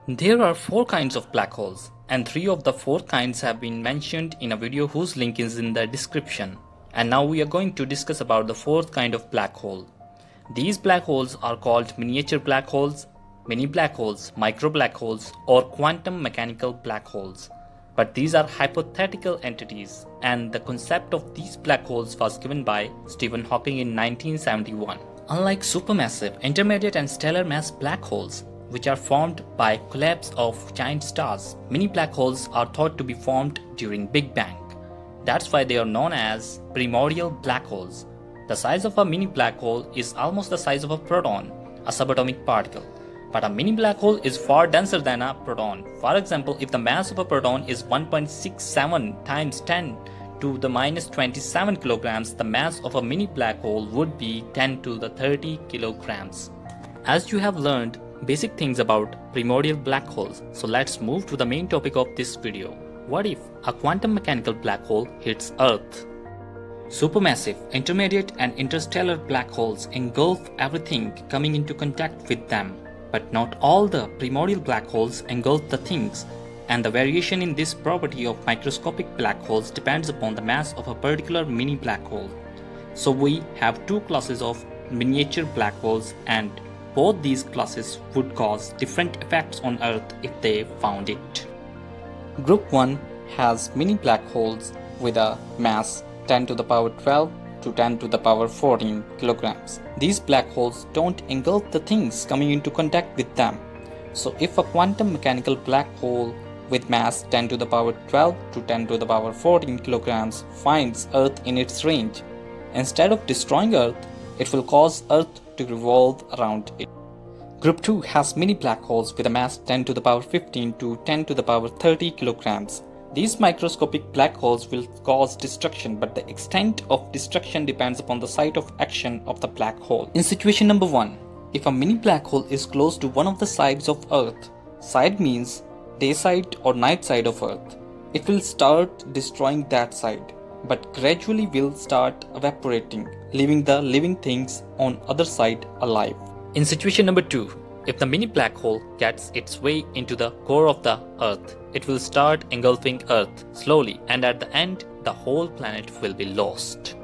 There are 4 kinds of black holes, and 3 of the 4 kinds have been mentioned in a video whose link is in the description. And now we are going to discuss about the 4th kind of black hole. These black holes are called miniature black holes, mini black holes, micro black holes, or quantum mechanical black holes. But these are hypothetical entities, and the concept of these black holes was given by Stephen Hawking in 1971. Unlike supermassive, intermediate and stellar mass black holes, which are formed by collapse of giant stars, mini black holes are thought to be formed during Big Bang. That's why they are known as primordial black holes. The size of a mini black hole is almost the size of a proton, a subatomic particle. But a mini black hole is far denser than a proton. For example, if the mass of a proton is 1.67 times 10 to the minus 27 kilograms, the mass of a mini black hole would be 10 to the 30 kilograms. As you have learned basic things about primordial black holes, so let's move to the main topic of this video. What if a quantum mechanical black hole hits Earth? Supermassive, intermediate and interstellar black holes engulf everything coming into contact with them. But not all the primordial black holes engulf the things, and the variation in this property of microscopic black holes depends upon the mass of a particular mini black hole. So we have 2 classes of miniature black holes, and both these classes would cause different effects on Earth if they found it. Group 1 has mini black holes with a mass 10 to the power 12 to 10 to the power 14 kilograms. These black holes don't engulf the things coming into contact with them. So if a quantum mechanical black hole with mass 10 to the power 12 to 10 to the power 14 kilograms finds Earth in its range, instead of destroying Earth, it will cause Earth to revolve around it. Group 2 has mini black holes with a mass 10 to the power 15 to 10 to the power 30 kilograms. These microscopic black holes will cause destruction, but the extent of destruction depends upon the site of action of the black hole. In situation number 1, if a mini black hole is close to one of the sides of Earth, side means day side or night side of Earth, it will start destroying that side, but gradually will start evaporating, leaving the living things on other side alive. In situation number 2, if the mini black hole gets its way into the core of the Earth, it will start engulfing Earth slowly, and at the end, the whole planet will be lost.